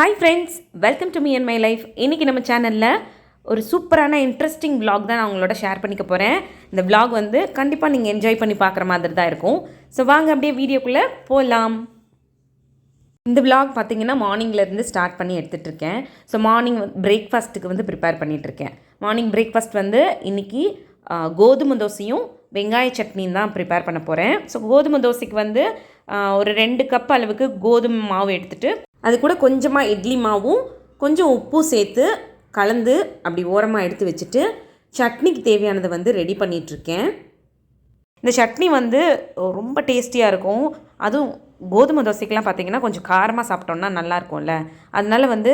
Hi friends, welcome to me and my life. இன்றைக்கி நம்ம சேனலில் ஒரு சூப்பரான இன்ட்ரெஸ்டிங் vlog தான் நான் உங்களோட ஷேர் பண்ணிக்க போகிறேன். இந்த vlog வந்து கண்டிப்பாக நீங்கள் என்ஜாய் பண்ணி பார்க்குற மாதிரி தான் இருக்கும். ஸோ வாங்க அப்படியே வீடியோக்குள்ளே போகலாம். இந்த vlog பார்த்திங்கன்னா மார்னிங்லேருந்து ஸ்டார்ட் பண்ணி எடுத்துகிட்ருக்கேன். ஸோ மார்னிங் பிரேக்ஃபாஸ்ட்டுக்கு வந்து ப்ரிப்பேர் பண்ணிகிட்ருக்கேன். மார்னிங் பிரேக்ஃபாஸ்ட் வந்து இன்றைக்கி கோதுமை தோசையும் வெங்காய சட்னியும் தான் ப்ரிப்பேர் பண்ண போகிறேன். ஸோ கோதுமை தோசைக்கு வந்து ஒரு 2 கப் அளவுக்கு கோதுமை மாவு எடுத்துகிட்டு அது கூட கொஞ்சமாக இட்லி மாவும் கொஞ்சம் உப்பும் சேர்த்து கலந்து அப்படி ஓரமாக எடுத்து வச்சுட்டு சட்னிக்கு தேவையானதை வந்து ரெடி பண்ணிகிட்ருக்கேன். இந்த சட்னி வந்து ரொம்ப டேஸ்டியாக இருக்கும். அதுவும் கோதுமை தோசைக்கெலாம் பார்த்திங்கன்னா கொஞ்சம் காரமாக சாப்பிட்டோன்னா நல்லாயிருக்கும்ல. அதனால வந்து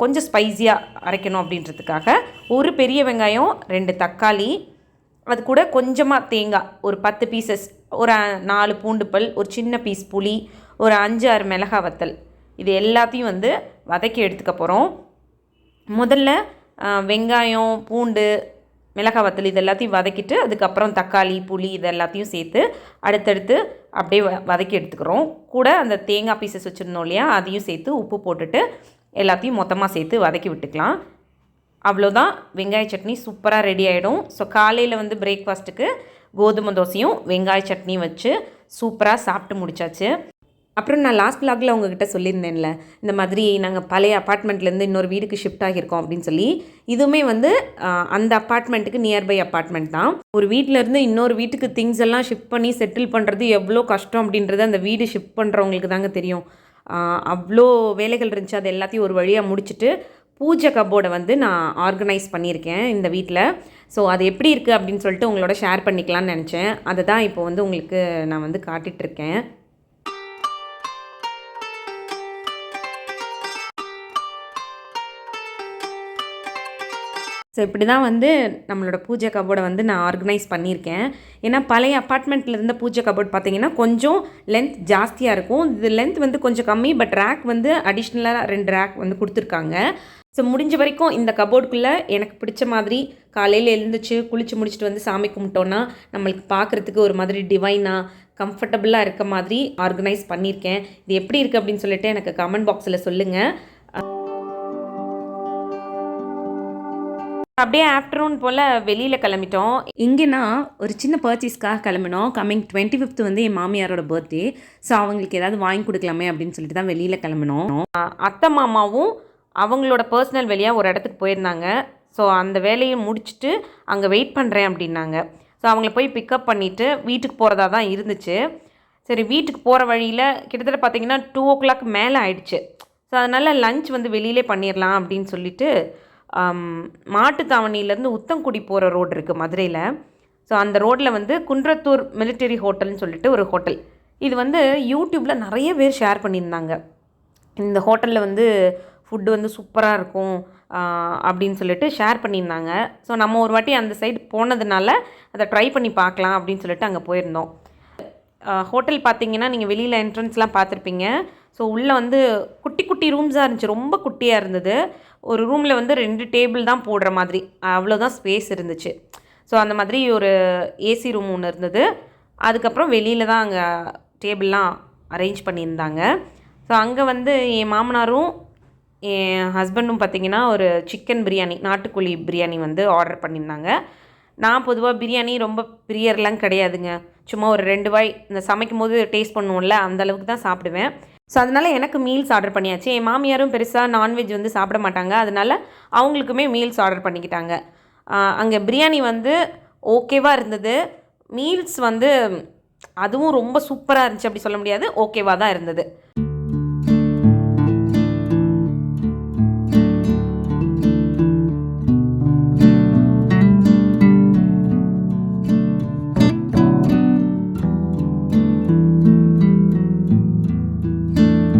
கொஞ்சம் ஸ்பைஸியாக அரைக்கணும் அப்படின்றதுக்காக ஒரு பெரிய வெங்காயம், 2 தக்காளி, அது கூட கொஞ்சமாக தேங்காய், ஒரு 10 பீசஸ், ஒரு 4 பூண்டு பல், ஒரு சின்ன பீஸ் புளி, ஒரு 5-6 மிளகாய் வத்தல், இது எல்லாத்தையும் வந்து வதக்கி எடுத்துக்க போகிறோம். முதல்ல வெங்காயம், பூண்டு, மிளகாய் வத்தல் இது எல்லாத்தையும் வதக்கிட்டு அதுக்கப்புறம் தக்காளி, புளி இது எல்லாத்தையும் சேர்த்து அடுத்தடுத்து அப்படியே வதக்கி எடுத்துக்கிறோம். கூட அந்த தேங்காய் பீசஸ் வச்சுருந்தோம் இல்லையா, அதையும் சேர்த்து உப்பு போட்டுட்டு எல்லாத்தையும் மொத்தமாக சேர்த்து வதக்கி விட்டுக்கலாம். அவ்வளோதான், வெங்காய சட்னி சூப்பராக ரெடி ஆகிடும். ஸோ காலையில் வந்து பிரேக்ஃபாஸ்ட்டுக்கு கோதுமை தோசையும் வெங்காய சட்னியும் வச்சு சூப்பராக சாப்பிட்டு முடிச்சாச்சு. அப்புறம் நான் லாஸ்ட் vlogல உங்ககிட்ட சொல்லியிருந்தேன்ல, இந்த மாதிரி நாங்கள் பழைய அப்பார்ட்மெண்ட்லேருந்து இன்னொரு வீட்டுக்கு ஷிஃப்ட் ஆகியிருக்கோம் அப்படின்னு சொல்லி. இதுவுமே வந்து அந்த அப்பார்ட்மெண்ட்டுக்கு நியர்பை அப்பார்ட்மெண்ட் தான். ஒரு வீட்டிலேருந்து இன்னொரு வீட்டுக்கு திங்ஸ் எல்லாம் ஷிஃப்ட் பண்ணி செட்டில் பண்ணுறது எவ்வளோ கஷ்டம் அப்படின்றது அந்த வீடு ஷிஃப்ட் பண்ணுறவங்களுக்கு தாங்க தெரியும். அவ்வளோ வேலைகள் இருந்துச்சு. அது எல்லாத்தையும் ஒரு வழியாக முடிச்சுட்டு பூஜை கப்போர்டை வந்து நான் ஆர்கனைஸ் பண்ணியிருக்கேன் இந்த வீட்டில். ஸோ அது எப்படி இருக்குது அப்படின்னு சொல்லிட்டு உங்களோட ஷேர் பண்ணிக்கலான்னு நினச்சேன். அதை தான் இப்போ வந்து உங்களுக்கு நான் வந்து காட்டிகிட்ருக்கேன். ஸோ இப்படி தான் வந்து நம்மளோட பூஜை கபோர்டை வந்து நான் ஆர்கனைஸ் பண்ணியிருக்கேன். ஏன்னா பழைய அப்பார்ட்மெண்ட்டில் இருந்த பூஜை கபோர்ட் பார்த்திங்கன்னா கொஞ்சம் லென்த் ஜாஸ்தியாக இருக்கும். இது லென்த் வந்து கொஞ்சம் கம்மி, பட் ரேக் வந்து அடிஷ்னலாக 2 ரேக் வந்து கொடுத்துருக்காங்க. ஸோ முடிஞ்ச வரைக்கும் இந்த கபோர்டுக்குள்ளே எனக்கு பிடிச்ச மாதிரி காலையில் எழுந்துச்சு குளித்து முடிச்சுட்டு வந்து சாமி கும்பிட்டோன்னா நம்மளுக்கு பார்க்குறதுக்கு ஒரு மாதிரி டிவைனாக கம்ஃபர்டபுளாக இருக்க மாதிரி ஆர்கனைஸ் பண்ணியிருக்கேன். இது எப்படி இருக்குது அப்படின்னு சொல்லிட்டு எனக்கு கமெண்ட் பாக்ஸில் சொல்லுங்கள். அப்படியே ஆஃப்டர்நூன் போல் வெளியில் கிளம்பிட்டோம். இங்கேனா ஒரு சின்ன பர்ச்சேஸ்க்காக கிளம்பினோம். கம்மிங் 25th வந்து என் மாமியாரோட பர்த்டே. ஸோ அவங்களுக்கு ஏதாவது வாங்கி கொடுக்கலாமே அப்படின்னு சொல்லிட்டு தான் வெளியில் கிளம்பினோம். அத்தை மாமாவும் அவங்களோட பர்சனல் வேலையாக ஒரு இடத்துக்கு போயிருந்தாங்க. ஸோ அந்த வேலையை முடிச்சுட்டு அங்கே வெயிட் பண்ணுறேன் அப்படின்னாங்க. ஸோ அவங்கள போய் பிக்கப் பண்ணிவிட்டு வீட்டுக்கு போகிறதா தான் இருந்துச்சு. சரி, வீட்டுக்கு போகிற வழியில் கிட்டத்தட்ட பார்த்திங்கன்னா 2 o'clock மேலே ஆயிடுச்சு. ஸோ அதனால் லஞ்ச் வந்து வெளியிலே பண்ணிடலாம் அப்படின்னு சொல்லிட்டு மாட்டுத்தாவணியிலேருந்து உத்தங்குடி போகிற ரோடு இருக்குது மதுரையில். ஸோ அந்த ரோட்டில் வந்து குன்றத்தூர் மிலிட்டரி ஹோட்டல்னு சொல்லிட்டு ஒரு ஹோட்டல். இது வந்து யூடியூப்பில் நிறைய பேர் ஷேர் பண்ணியிருந்தாங்க. இந்த ஹோட்டலில் வந்து ஃபுட்டு வந்து சூப்பராக இருக்கும் அப்படின்னு சொல்லிட்டு ஷேர் பண்ணியிருந்தாங்க. ஸோ நம்ம ஒரு வாட்டி அந்த சைடு போனதுனால அதை ட்ரை பண்ணி பார்க்கலாம் அப்படின்னு சொல்லிட்டு அங்கே போயிருந்தோம். ஹோட்டல் பார்த்திங்கன்னா நீங்கள் வெளியில் என்ட்ரன்ஸ்லாம் பார்த்துருப்பீங்க. ஸோ உள்ளே வந்து குட்டி குட்டி ரூம்ஸாக இருந்துச்சு, ரொம்ப குட்டியாக இருந்தது. ஒரு ரூமில் வந்து 2 டேபிள் தான் போடுற மாதிரி, அவ்வளோதான் ஸ்பேஸ் இருந்துச்சு. ஸோ அந்த மாதிரி ஒரு ஏசி ரூம் ஒன்று இருந்தது. அதுக்கப்புறம் வெளியில் தான் அங்கே டேபிள்லாம் அரேஞ்ச் பண்ணியிருந்தாங்க. ஸோ அங்கே வந்து என் மாமனாரும் என் ஹஸ்பண்டும் பார்த்திங்கன்னா ஒரு சிக்கன் பிரியாணி, நாட்டுக்கோழி பிரியாணி வந்து ஆர்டர் பண்ணியிருந்தாங்க. நான் பொதுவாக பிரியாணி ரொம்ப பிரியர்லாம் கிடையாதுங்க. சும்மா ஒரு 2 வாய் இந்த சமைக்கும் போது டேஸ்ட் பண்ணுவோம்ல, அந்தளவுக்கு தான் சாப்பிடுவேன். ஸோ அதனால் எனக்கு மீல்ஸ் ஆர்டர் பண்ணியாச்சு. என் மாமியாரும் பெருசாக நான்வெஜ் வந்து சாப்பிட மாட்டாங்க. அதனால் அவங்களுக்குமே மீல்ஸ் ஆர்டர் பண்ணிக்கிட்டாங்க. அங்கே பிரியாணி வந்து ஓகேவாக இருந்தது. மீல்ஸ் வந்து அதுவும் ரொம்ப சூப்பராக இருந்துச்சு அப்படி சொல்ல முடியாது, ஓகேவாக தான் இருந்தது.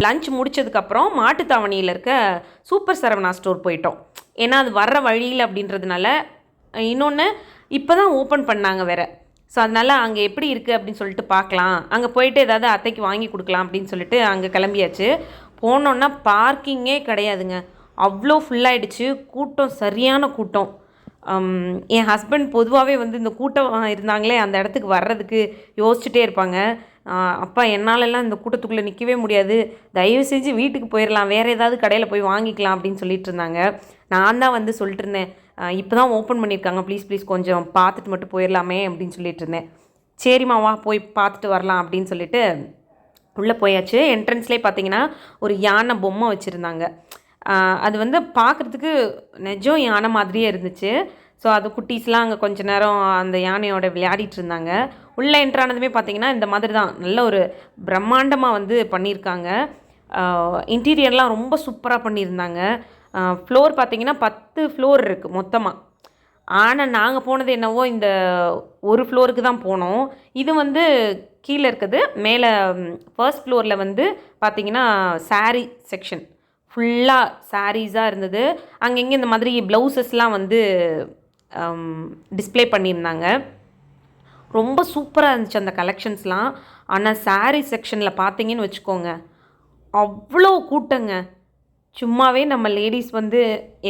லஞ்ச் முடித்ததுக்கப்புறம் மாட்டுத்தாவணியில் இருக்க சூப்பர் சரவணா ஸ்டோர் போயிட்டோம். ஏன்னா அது வர்ற வழியில் அப்படின்றதுனால. இன்னொன்று இப்போ தான் ஓப்பன் பண்ணாங்க வேறு. ஸோ அதனால் அங்கே எப்படி இருக்குது அப்படின்னு சொல்லிட்டு பார்க்கலாம், அங்கே போயிட்டு ஏதாவது அத்தைக்கு வாங்கி கொடுக்கலாம் அப்படின்னு சொல்லிட்டு அங்கே கிளம்பியாச்சு. போனோன்னா பார்க்கிங்கே கிடையாதுங்க, அவ்வளோ ஃபுல்லாகிடுச்சு. கூட்டம் சரியான கூட்டம். என் ஹஸ்பண்ட் பொதுவாகவே வந்து இந்த கூட்டம் இருந்தாங்களே அந்த இடத்துக்கு வர்றதுக்கு யோசிச்சுட்டே இருப்பாங்க. அப்பா என்னாலெல்லாம் இந்த கூட்டத்துக்குள்ளே நிற்கவே முடியாது, தயவு செஞ்சு வீட்டுக்கு போயிடலாம், வேறு ஏதாவது கடையில் போய் வாங்கிக்கலாம் அப்படின்னு சொல்லிட்டு இருந்தாங்க. நான் தான் வந்து சொல்லிட்டு இருந்தேன், இப்போ தான் ஓப்பன் பண்ணியிருக்காங்க, ப்ளீஸ் ப்ளீஸ் கொஞ்சம் பார்த்துட்டு மட்டும் போயிடலாமே அப்படின்னு சொல்லிட்டு இருந்தேன். சரிம்மா வா போய் பார்த்துட்டு வரலாம் அப்படின்னு சொல்லிட்டு உள்ளே போயாச்சு. என்ட்ரன்ஸ்லேயே பார்த்தீங்கன்னா ஒரு யானை பொம்மை வச்சுருந்தாங்க. அது வந்து பார்க்குறதுக்கு நிஜம் யானை மாதிரியே இருந்துச்சு. ஸோ அது குட்டீஸ்லாம் அங்கே கொஞ்ச நேரம் அந்த யானையோட விளையாடிட்டு இருந்தாங்க. உள்ளே என்ட்ரானதுமே பார்த்தீங்கன்னா இந்த மாதிரி தான் நல்ல ஒரு பிரம்மாண்டமாக வந்து பண்ணியிருக்காங்க. இன்டீரியர்லாம் ரொம்ப சூப்பராக பண்ணியிருந்தாங்க. ஃப்ளோர் பார்த்தீங்கன்னா 10 ஃப்ளோர் இருக்குது மொத்தமாக. ஆனால் நாங்கள் போனது என்னவோ இந்த ஒரு ஃப்ளோருக்கு தான் போனோம். இது வந்து கீழே இருக்குது. மேலே ஃபர்ஸ்ட் ஃப்ளோரில் வந்து பார்த்திங்கன்னா சாரீ செக்ஷன் ஃபுல்லாக சாரீஸாக இருந்தது. அங்கங்கே இந்த மாதிரி ப்ளவுசஸ்லாம் வந்து டிஸ்ப்ளே பண்ணியிருந்தாங்க. ரொம்ப சூப்பராக இருந்துச்சு அந்த கலெக்ஷன்ஸ்லாம். ஆனால் சாரீ செக்ஷனில் பார்த்தீங்கன்னு வச்சுக்கோங்க, அவ்வளோ கூட்டங்க. சும்மாவே நம்ம லேடிஸ் வந்து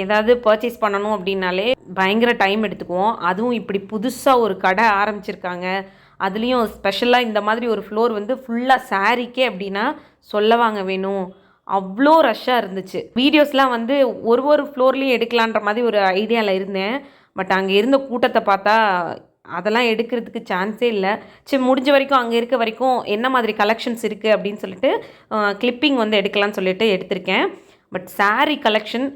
ஏதாவது பர்ச்சேஸ் பண்ணணும் அப்படின்னாலே பயங்கர டைம் எடுத்துக்குவோம். அதுவும் இப்படி புதுசாக ஒரு கடை ஆரம்பிச்சிருக்காங்க, அதுலேயும் ஸ்பெஷலாக இந்த மாதிரி ஒரு ஃப்ளோர் வந்து ஃபுல்லாக சாரீக்கே அப்படின்னா சொல்லவாங்க வேணும். அவ்வளோ ரஷ்ஷாக இருந்துச்சு. வீடியோஸ்லாம் வந்து ஒரு ஃப்ளோர்லேயும் எடுக்கலான்ற மாதிரி ஒரு ஐடியாவில் இருந்தேன். பட் அங்கே இருந்த கூட்டத்தை பார்த்தா அதெல்லாம் எடுக்கிறதுக்கு சான்ஸே இல்லை. சரி, முடிஞ்ச வரைக்கும் அங்கே இருக்க வரைக்கும் என்ன மாதிரி கலெக்ஷன்ஸ் இருக்குது அப்படின்னு சொல்லிட்டு கிளிப்பிங் வந்து எடுக்கலான்னு சொல்லிட்டு எடுத்திருக்கேன். பட் சாரீ கலெக்ஷன்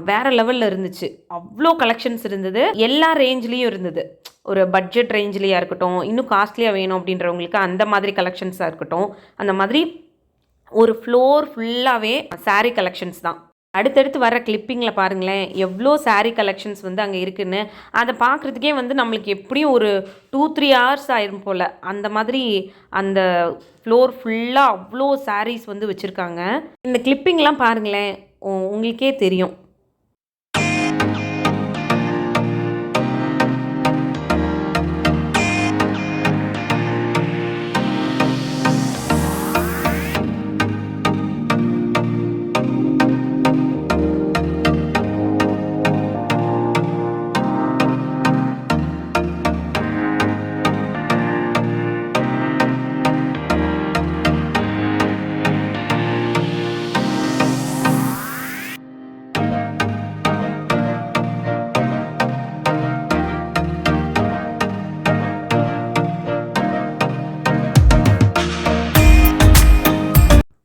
வேறு லெவலில் இருந்துச்சு. அவ்வளோ கலெக்ஷன்ஸ் இருந்தது, எல்லா ரேஞ்ச்லேயும் இருந்தது. ஒரு பட்ஜெட் ரேஞ்ச்லேயா இருக்கட்டும், இன்னும் காஸ்ட்லியாக வேணும் அப்படின்றவங்களுக்கு அந்த மாதிரி கலெக்ஷன்ஸாக இருக்கட்டும், அந்த மாதிரி ஒரு ஃப்ளோர் ஃபுல்லாகவே சாரீ கலெக்ஷன்ஸ் தான். அடுத்தடுத்து வர கிளிப்பிங்கில் பாருங்களேன் எவ்வளோ சாரீ கலெக்ஷன்ஸ் வந்து அங்கே இருக்குதுன்னு. அதை பார்க்குறதுக்கே வந்து நம்மளுக்கு எப்படியும் ஒரு 2-3 ஹவர்ஸ் ஆயிரும் போல். அந்த மாதிரி அந்த ஃப்ளோர் ஃபுல்லாக அவ்வளோ சாரீஸ் வந்து வச்சுருக்காங்க. இந்த கிளிப்பிங்லாம் பாருங்களேன், உங்களுக்கே தெரியும்.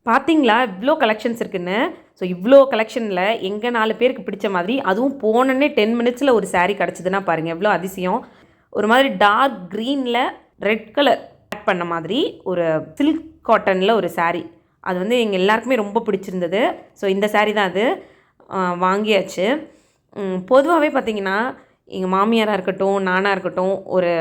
பார்த்தீங்களா இவ்வளோ கலெக்ஷன்ஸ் இருக்குன்னு. ஸோ இவ்வளோ கலெக்ஷனில் எங்கள் 4 பேருக்கு பிடிச்ச மாதிரி, அதுவும் போனோன்னே 10 மினிட்ஸில் ஒரு சாரீ கிடச்சிதுன்னா பாருங்கள் எவ்வளோ அதிசயம். ஒரு மாதிரி டார்க் க்ரீனில் ரெட் கலர் ஆட் பண்ண மாதிரி ஒரு சில்க் காட்டனில் ஒரு சாரீ. அது வந்து எங்கள் எல்லாருக்குமே ரொம்ப பிடிச்சிருந்தது. ஸோ இந்த சாரீ தான் அது. வாங்கியாச்சு. பொதுவாகவே பார்த்திங்கன்னா எங்கள் மாமியாராக இருக்கட்டும், நானாக இருக்கட்டும், ஒரு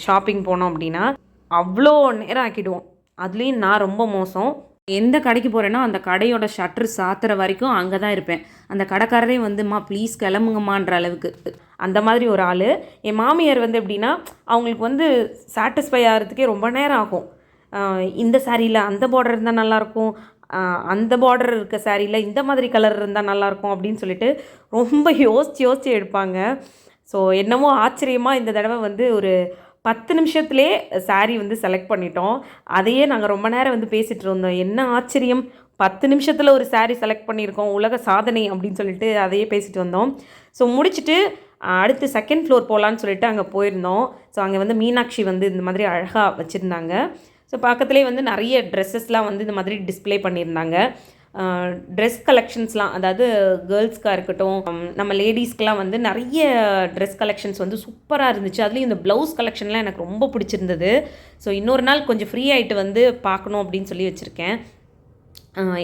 ஷாப்பிங் போனோம் அப்படின்னா அவ்வளோ நேரம் ஆக்கிடுவோம். அதுலேயும் நான் ரொம்ப மோசம். எந்த கடைக்கு போகிறேன்னா அந்த கடையோட ஷட்டர் சாத்துற வரைக்கும் அங்கே தான் இருப்பேன். அந்த கடைக்காரரே வந்துமா ப்ளீஸ் கிளம்புங்கம்மான்ற அளவுக்கு அந்த மாதிரி ஒரு ஆள். என் மாமியார் வந்து எப்படின்னா அவங்களுக்கு வந்து சாட்டிஸ்ஃபை ஆகிறதுக்கே ரொம்ப நேரம் ஆகும். இந்த சாரியில் அந்த பார்டர் இருந்தால் நல்லாயிருக்கும், அந்த பார்டர் இருக்க சாரியில் இந்த மாதிரி கலர் இருந்தால் நல்லாயிருக்கும் அப்படின்னு சொல்லிட்டு ரொம்ப யோசித்து எடுப்பாங்க. ஸோ என்னமோ ஆச்சரியமாக இந்த தடவை வந்து ஒரு 10 நிமிஷத்துலே சாரீ வந்து செலக்ட் பண்ணிட்டோம். அதையே நாங்கள் ரொம்ப நேரம் வந்து பேசிகிட்டு இருந்தோம். என்ன ஆச்சரியம், 10 நிமிஷத்தில் ஒரு சாரீ செலக்ட் பண்ணியிருக்கோம், உலக சாதனை அப்படின்னு சொல்லிட்டு அதையே பேசிட்டு வந்தோம். ஸோ முடிச்சுட்டு அடுத்து செகண்ட் ஃப்ளோர் போகலான்னு சொல்லிட்டு அங்கே போயிருந்தோம். ஸோ அங்கே வந்து மீனாட்சி வந்து இந்த மாதிரி அழகாக வச்சுருந்தாங்க. ஸோ பக்கத்துலேயே வந்து நிறைய ட்ரெஸ்ஸஸ்லாம் வந்து இந்த மாதிரி டிஸ்பிளே பண்ணியிருந்தாங்க. ட்ரெஸ் கலெக்ஷன்ஸ்லாம், அதாவது கேர்ள்ஸ்க்காக இருக்கட்டும், நம்ம லேடிஸ்க்கெலாம் வந்து நிறைய ட்ரெஸ் கலெக்ஷன்ஸ் வந்து சூப்பராக இருந்துச்சு. அதுலேயும் இந்த ப்ளவுஸ் கலெக்ஷன்லாம் எனக்கு ரொம்ப பிடிச்சிருந்தது. ஸோ இன்னொரு நாள் கொஞ்சம் ஃப்ரீ ஆகிட்டு வந்து பார்க்கணும் அப்படின்னு சொல்லி வச்சுருக்கேன்.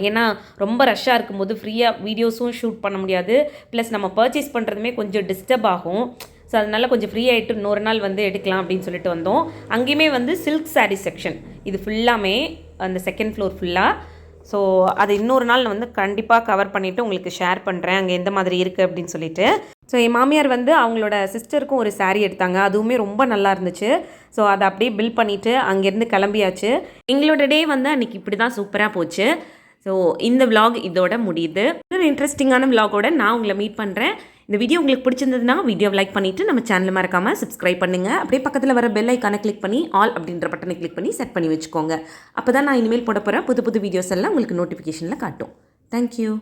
ஏன்னா ரொம்ப ரஷ்ஷாக இருக்கும்போது ஃப்ரீயாக வீடியோஸும் ஷூட் பண்ண முடியாது, ப்ளஸ் நம்ம பர்ச்சேஸ் பண்ணுறதுமே கொஞ்சம் டிஸ்டர்ப் ஆகும். ஸோ அதனால் கொஞ்சம் ஃப்ரீ ஆகிட்டு இன்னொரு நாள் வந்து எடுக்கலாம் அப்படின்னு சொல்லிட்டு வந்தோம். அங்கேயுமே வந்து சில்க் சாரீ செக்ஷன் இது ஃபுல்லாமே அந்த செகண்ட் ஃப்ளோர் ஃபுல்லாக. ஸோ அது இன்னொரு நாள் நான் வந்து கண்டிப்பாக கவர் பண்ணிவிட்டு உங்களுக்கு ஷேர் பண்ணுறேன் அங்கே எந்த மாதிரி இருக்குது அப்படின்னு சொல்லிட்டு. ஸோ என் மாமியார் வந்து அவங்களோட சிஸ்டருக்கும் ஒரு சாரீ எடுத்தாங்க, அதுவுமே ரொம்ப நல்லா இருந்துச்சு. ஸோ அதை அப்படியே பில் பண்ணிவிட்டு அங்கேருந்து கிளம்பியாச்சு. எங்களோட டே வந்து அன்றைக்கி இப்படி தான் சூப்பராக போச்சு. ஸோ இந்த விலாக் இதோட முடியுது. இன்னொரு இன்ட்ரெஸ்டிங்கான விலாகோட நான் உங்களை மீட் பண்ணுறேன். இந்த வீடியோ உங்களுக்கு பிடிச்சிருந்ததுன்னா வீடியோவை லைக் பண்ணிவிட்டு நம்ம சேனலை மறக்காமல் சப்ஸ்கிரைப் பண்ணுங்கள். அப்படியே பக்கத்தில் வர பெல் ஐக்கானை கிளிக் பண்ணி ஆல் அப்படின்ற பட்டனை கிளிக் பண்ணி செட் பண்ணி வச்சுக்கோங்க. அப்போ தான் நான் இனிமேல் போட போகிற புது புது வீடியோஸ் எல்லாம் உங்களுக்கு நோட்டிஃபிகேஷனில் காட்டும். தேங்க்யூ.